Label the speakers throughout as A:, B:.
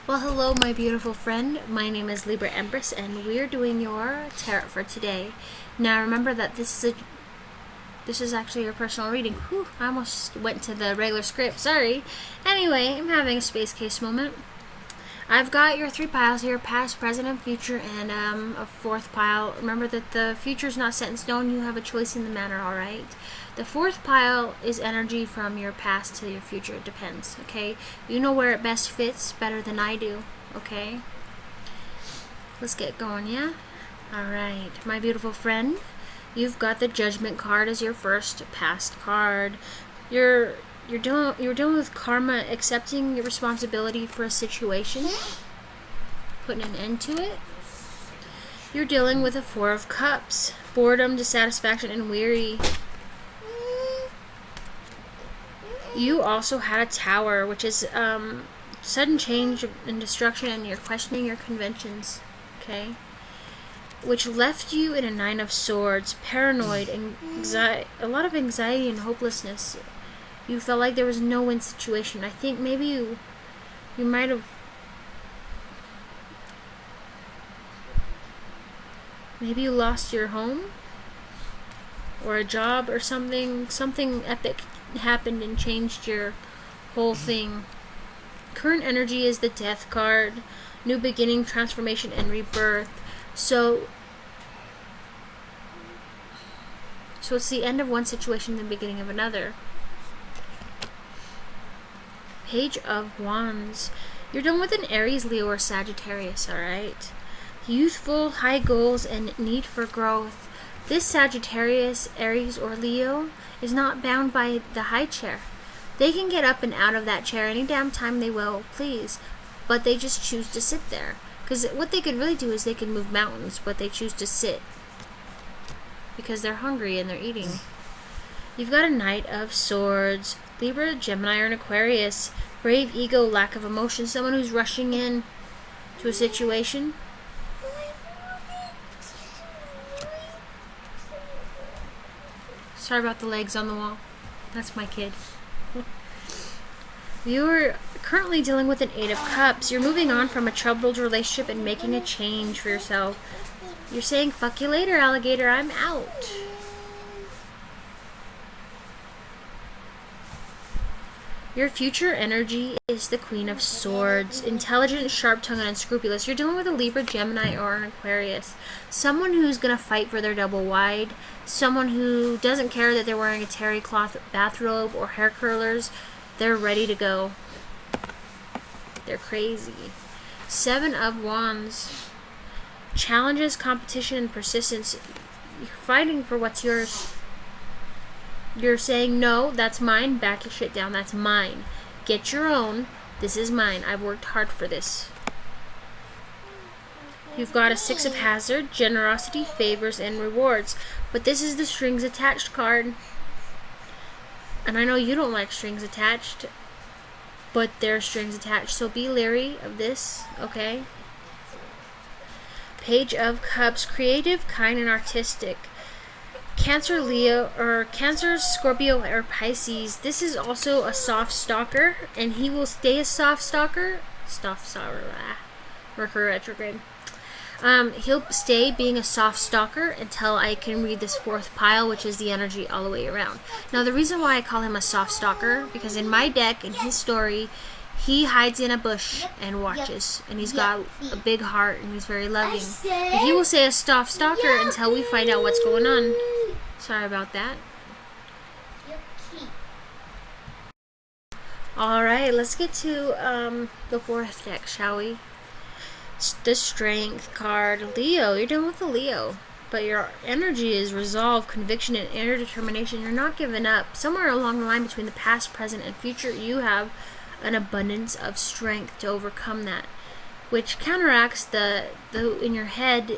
A: Well, hello, my beautiful friend. My name is Libra Empress, and we're doing your tarot for today. Now, remember that this is actually your personal reading. Whew, I almost went to the regular script. Sorry. Anyway, I'm having a space case moment. I've got your three piles here: past, present, and future, and a fourth pile. Remember that the future is not set in stone. You have a choice in the matter. All right. The fourth pile is energy from your past to your future. It depends. Okay. You know where it best fits better than I do. Okay. Let's get going. Yeah. All right, my beautiful friend. You've got the Judgment card as your first past card. You're dealing with karma, accepting your responsibility for a situation, putting an end to it. You're dealing with a Four of Cups, boredom, dissatisfaction, and weary. You also had a Tower, which is sudden change and destruction, and you're questioning your conventions. Okay. Which left you in a Nine of Swords, paranoid, anxiety, a lot of anxiety and hopelessness. You felt like there was no win situation. I think maybe you might have lost your home or a job or something. Something epic happened and changed your whole thing. Current energy is the Death card, new beginning, transformation, and rebirth. So it's the end of one situation, the beginning of another. Page of Wands. You're done with an Aries, Leo, or Sagittarius, alright? Youthful, high goals, and need for growth. This Sagittarius, Aries, or Leo is not bound by the high chair. They can get up and out of that chair any damn time they will, please. But they just choose to sit there. Because what they could really do is they could move mountains, but they choose to sit. Because they're hungry and they're eating. You've got a Knight of Swords, Libra, Gemini, or an Aquarius. Brave, ego, lack of emotion. Someone who's rushing in to a situation. Sorry about the legs on the wall. That's my kid. You're currently dealing with an Eight of Cups. You're moving on from a troubled relationship and making a change for yourself. You're saying, fuck you later, alligator, I'm out. Your future energy is the Queen of Swords. Intelligent, sharp-tongued, and unscrupulous. You're dealing with a Libra, Gemini, or an Aquarius. Someone who's going to fight for their double wide. Someone who doesn't care that they're wearing a terry cloth bathrobe or hair curlers. They're ready to go. They're crazy. Seven of Wands. Challenges, competition, and persistence. You're fighting for what's yours. You're saying, no, that's mine. Back your shit down. That's mine. Get your own. This is mine. I've worked hard for this. You've got a Six of Hazard, generosity, favors, and rewards. But this is the strings attached card. And I know you don't like strings attached, but there are strings attached. So be leery of this, okay? Page of Cups, creative, kind, and artistic. Cancer, Leo, or Cancer, Scorpio, or Pisces. This is also a soft stalker, and he will stay a soft stalker. Mercury retrograde. He'll stay being a soft stalker until I can read this fourth pile, which is the energy all the way around. Now, the reason why I call him a soft stalker, because in my deck, in his story, he hides in a bush and watches, and he's got a big heart, and he's very loving. But he will say a soft stalker until we find out what's going on. Sorry about that. Alright, let's get to the fourth deck, shall we? The Strength card. Leo, you're dealing with a Leo. But your energy is resolve, conviction, and inner determination. You're not giving up. Somewhere along the line between the past, present, and future, you have an abundance of strength to overcome that, which counteracts the in your head,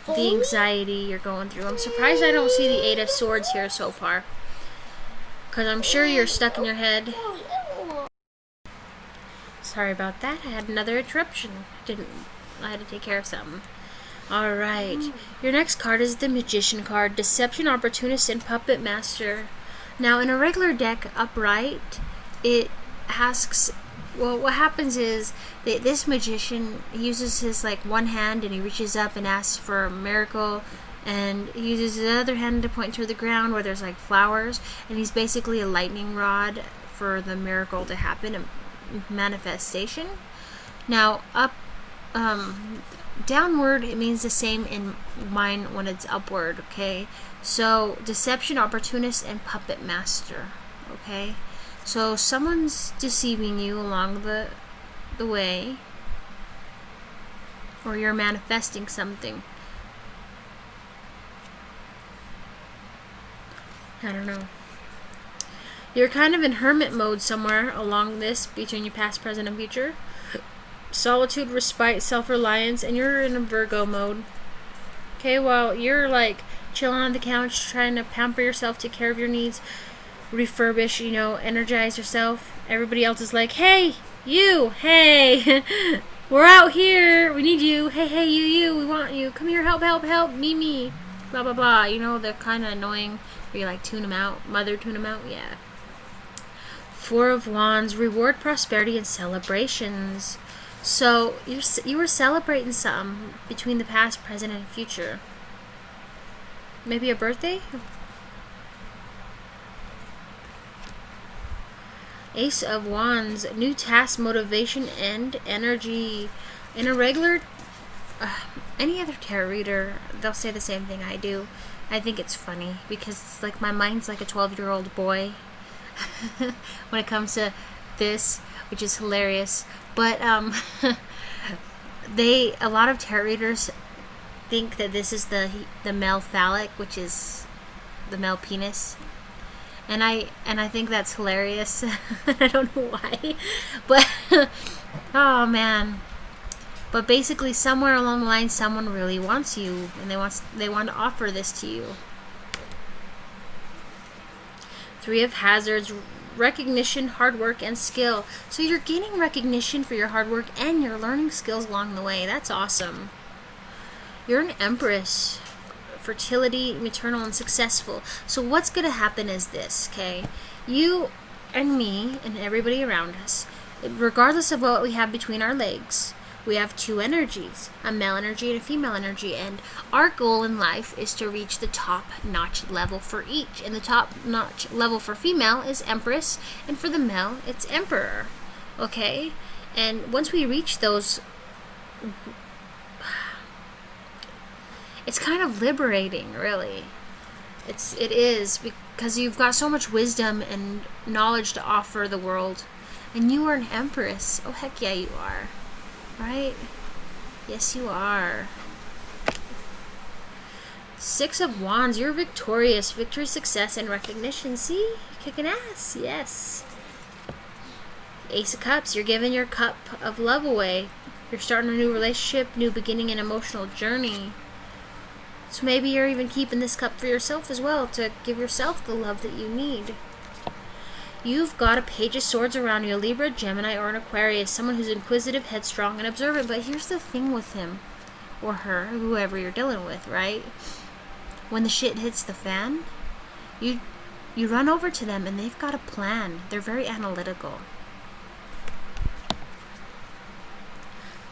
A: the anxiety you're going through. I'm surprised I don't see the Eight of Swords here so far, because I'm sure you're stuck in your head. Sorry about that. I had another interruption. I had to take care of something. Alright. Your next card is the Magician card. Deception, Opportunist, and Puppet Master. Now, in a regular deck upright, it asks Well, what happens is this magician uses his like one hand and he reaches up and asks for a miracle, and he uses his other hand to point to the ground where there's like flowers, and he's basically a lightning rod for the miracle to happen, a manifestation. Now downward, it means the same in mine when it's upward. Okay, so deception, opportunist, and puppet master. Okay, so someone's deceiving you along the way, or you're manifesting something. I don't know. You're kind of in hermit mode somewhere along this between your past, present, and future. Solitude, respite, self-reliance, and you're in a Virgo mode. Okay, well, you're like chilling on the couch, trying to pamper yourself, take care of your needs, refurbish, energize yourself. Everybody else is like, hey, you, hey, we're out here, we need you, hey, you, we want you, come here, help, me, blah, blah, blah. They're kind of annoying, where you like tune them out, tune them out, yeah. Four of Wands, reward, prosperity, and celebrations. So you were celebrating something between the past, present, and future. Maybe a birthday? Ace of Wands, new task, motivation, and energy. In a regular, any other tarot reader, they'll say the same thing I do. I think it's funny because it's like my mind's like a 12-year-old boy when it comes to this, which is hilarious. But a lot of tarot readers think that this is the male phallic, which is the male penis. And I think that's hilarious. I don't know why. But oh man. But basically somewhere along the line someone really wants you, and they want to offer this to you. Three of Hazards, recognition, hard work, and skill. So you're gaining recognition for your hard work and you're learning skills along the way. That's awesome. You're an Empress. Fertility, maternal, and successful. So what's going to happen is this, okay? You and me and everybody around us, regardless of what we have between our legs, we have two energies, a male energy and a female energy, and our goal in life is to reach the top-notch level for each. And the top-notch level for female is Empress, and for the male, it's Emperor, okay? And once we reach those, it's kind of liberating, really. It is, because you've got so much wisdom and knowledge to offer the world, and you are an Empress. Oh, heck yeah, you are. Right? Yes, you are. Six of Wands, you're victorious. Victory, success, and recognition. See? Kicking ass. Yes. Ace of Cups, you're giving your cup of love away. You're starting a new relationship, new beginning, and emotional journey. So maybe you're even keeping this cup for yourself as well, to give yourself the love that you need. You've got a Page of Swords around you, a Libra, Gemini, or an Aquarius, someone who's inquisitive, headstrong, and observant. But here's the thing with him, or her, whoever you're dealing with, right? When the shit hits the fan, you run over to them and they've got a plan. They're very analytical.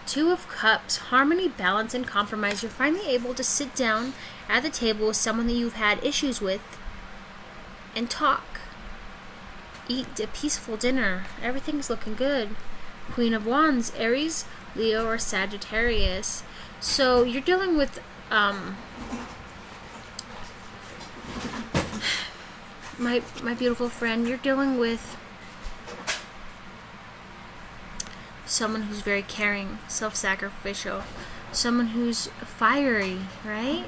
A: Two of Cups, harmony, balance, and compromise. You're finally able to sit down at the table with someone that you've had issues with and talk. Eat a peaceful dinner. Everything's looking good. Queen of Wands, Aries, Leo, or Sagittarius. So you're dealing with my beautiful friend, you're dealing with someone who's very caring, self-sacrificial, someone who's fiery, right?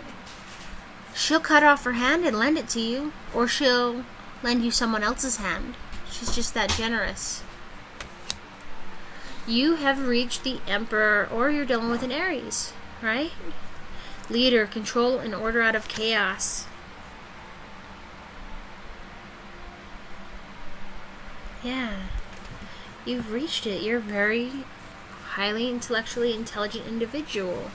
A: She'll cut off her hand and lend it to you, or she'll lend you someone else's hand. She's just that generous. You have reached the Emperor, or you're dealing with an Aries, right? Leader, control, and order out of chaos. Yeah. You've reached it. You're a very highly intellectually intelligent individual.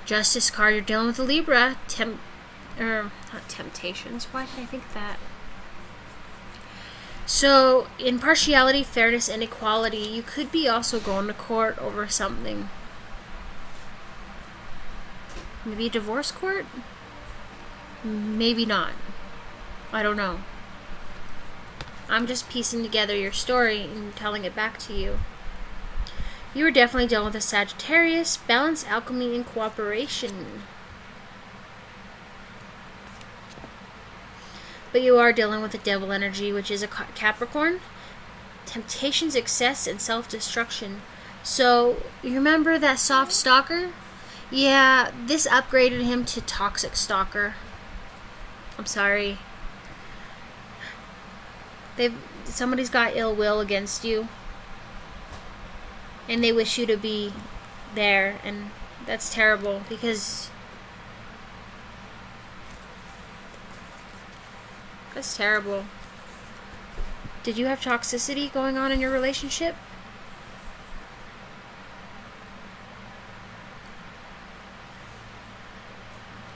A: Justice card, you're dealing with a Libra. Not temptations. Why did I think that? So, impartiality, fairness, and equality, you could be also going to court over something. Maybe a divorce court? Maybe not. I don't know. I'm just piecing together your story and telling it back to you. You were definitely dealing with a Sagittarius, balance, alchemy, and cooperation. But you are dealing with the devil energy, which is a Capricorn. Temptation, success, and self-destruction. So, you remember that soft stalker? Yeah, this upgraded him to toxic stalker. I'm sorry. Somebody's got ill will against you. And they wish you to be there. And that's terrible because... That's terrible. Did you have toxicity going on in your relationship?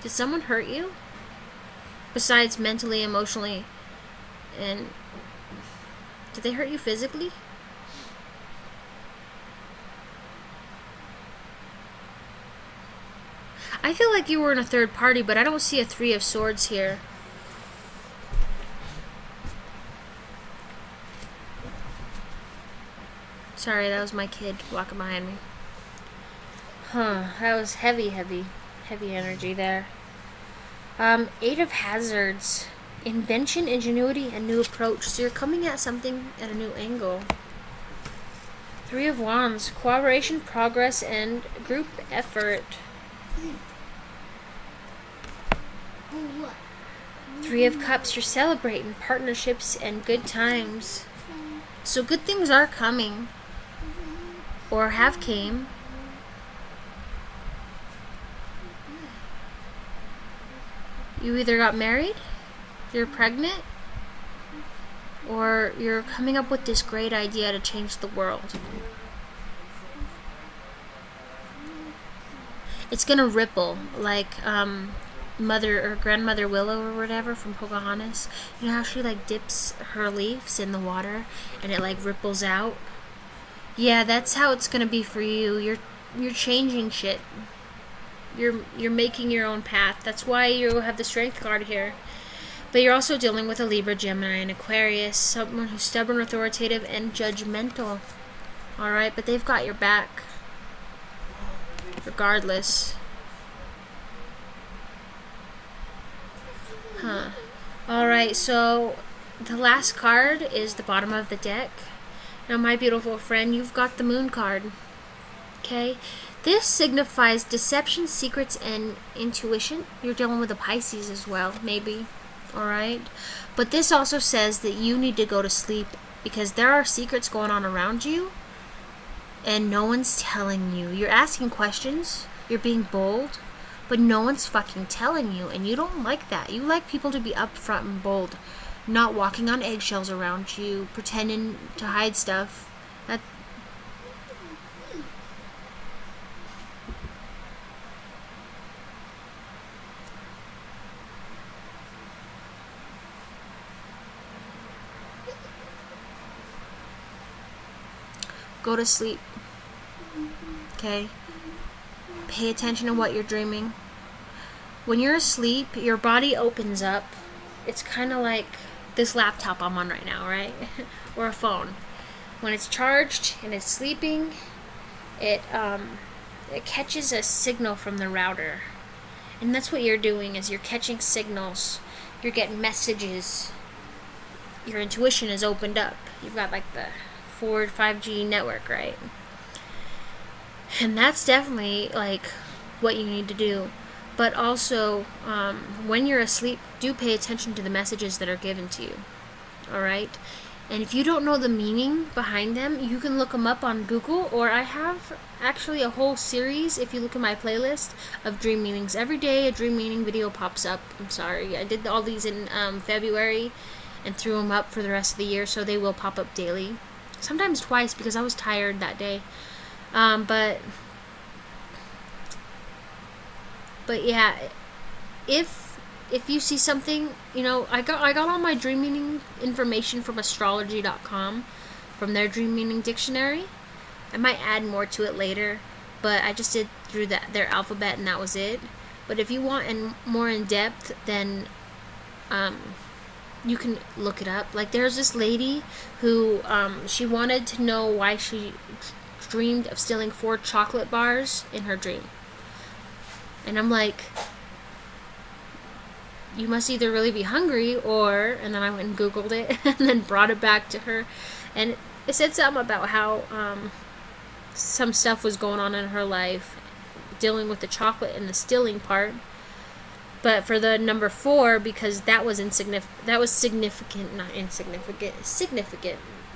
A: Did someone hurt you? Besides mentally, emotionally, and did they hurt you physically? I feel like you were in a third party, but I don't see a 3 of Swords here. Sorry, that was my kid walking behind me. That was heavy energy there. 8 of Hazards. Invention, ingenuity, and new approach. So you're coming at something at a new angle. 3 of Wands. Cooperation, progress, and group effort. 3 of Cups. You're celebrating partnerships and good times. So good things are coming. Or have came. You either got married, you're pregnant, or you're coming up with this great idea to change the world. It's gonna ripple like Mother or Grandmother Willow or whatever from Pocahontas. You know how she like dips her leaves in the water and it like ripples out? Yeah, that's how it's gonna be for you. You're changing shit. You're making your own path. That's why you have the Strength card here. But you're also dealing with a Libra, Gemini, and Aquarius. Someone who's stubborn, authoritative, and judgmental. Alright, but they've got your back. Regardless. Alright, so the last card is the bottom of the deck. Now, my beautiful friend, you've got the Moon card. Okay? This signifies deception, secrets, and intuition. You're dealing with a Pisces as well, maybe. Alright? But this also says that you need to go to sleep because there are secrets going on around you and no one's telling you. You're asking questions. You're being bold. But no one's fucking telling you. And you don't like that. You like people to be upfront and bold. Not walking on eggshells around you. Pretending to hide stuff. That... Go to sleep. Okay? Pay attention to what you're dreaming. When you're asleep, your body opens up. It's kind of like this laptop I'm on right now, right? Or a phone. When it's charged and it's sleeping, it catches a signal from the router. And that's what you're doing, is you're catching signals. You're getting messages. Your intuition is opened up. You've got like the 5G network, right? And that's definitely like what you need to do. But also, when you're asleep, do pay attention to the messages that are given to you. Alright? And if you don't know the meaning behind them, you can look them up on Google, or I have actually a whole series, if you look at my playlist, of dream meanings. Every day a dream meaning video pops up. I'm sorry. I did all these in February and threw them up for the rest of the year, so they will pop up daily. Sometimes twice because I was tired that day. But yeah, if if you see something, I got all my dream meaning information from astrology.com, from their dream meaning dictionary. I might add more to it later, but I just did through their alphabet, and that was it. But if you want more in depth, then you can look it up. Like, there's this lady who she wanted to know why she dreamed of stealing 4 chocolate bars in her dream. And I'm like, you must either really be hungry, and then I went and Googled it and then brought it back to her. And it said something about how some stuff was going on in her life dealing with the chocolate and the stealing part. But for the number 4, because that was significant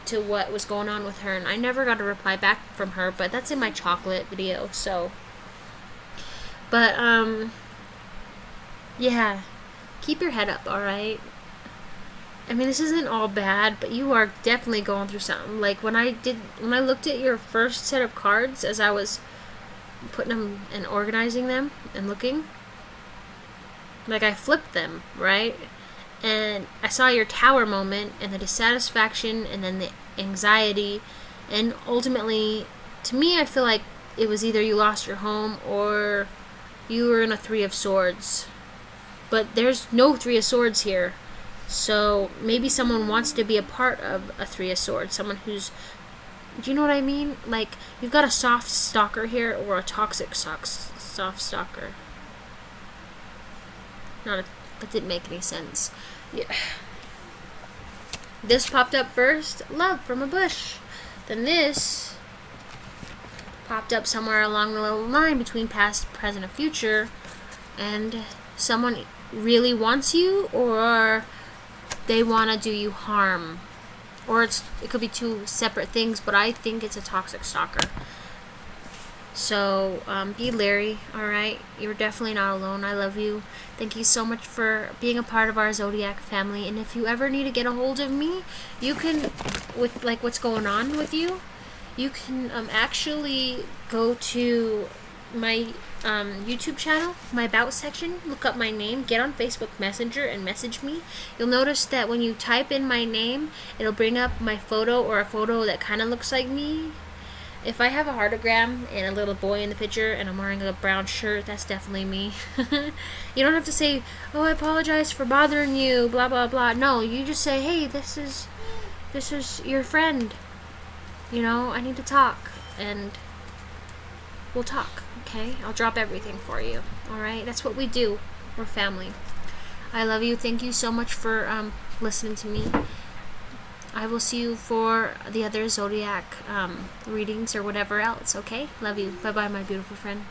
A: to what was going on with her. And I never got a reply back from her, but that's in my chocolate video. So, but yeah, keep your head up, alright? I mean, this isn't all bad, but you are definitely going through something. Like, when I looked at your first set of cards, as I was putting them and organizing them and looking, like, I flipped them, right? And I saw your tower moment, and the dissatisfaction, and then the anxiety, and ultimately, to me, I feel like it was either you lost your home or you were in a 3 of Swords. But there's no 3 of Swords here. So maybe someone wants to be a part of a 3 of Swords. Someone who's, do you know what I mean? Like, you've got a soft stalker here, or a toxic soft stalker. That didn't make any sense. Yeah. This popped up first, love from a bush. Then this popped up somewhere along the little line between past, present, and future. And someone really wants you, or they want to do you harm. Or it could be 2 separate things, but I think it's a toxic stalker. So, be leery, alright? You're definitely not alone. I love you. Thank you so much for being a part of our Zodiac family. And if you ever need to get a hold of me, you can, with, like, what's going on with you, you can actually go to my YouTube channel, my About section, look up my name, get on Facebook Messenger, and message me. You'll notice that when you type in my name, it'll bring up my photo, or a photo that kind of looks like me. If I have a heartogram and a little boy in the picture and I'm wearing a brown shirt, that's definitely me. You don't have to say, oh, I apologize for bothering you, blah, blah, blah. No, you just say, hey, this is your friend. I need to talk, and we'll talk, okay? I'll drop everything for you, alright? That's what we do. We're family. I love you. Thank you so much for listening to me. I will see you for the other Zodiac readings or whatever else, okay? Love you. Bye-bye, my beautiful friend.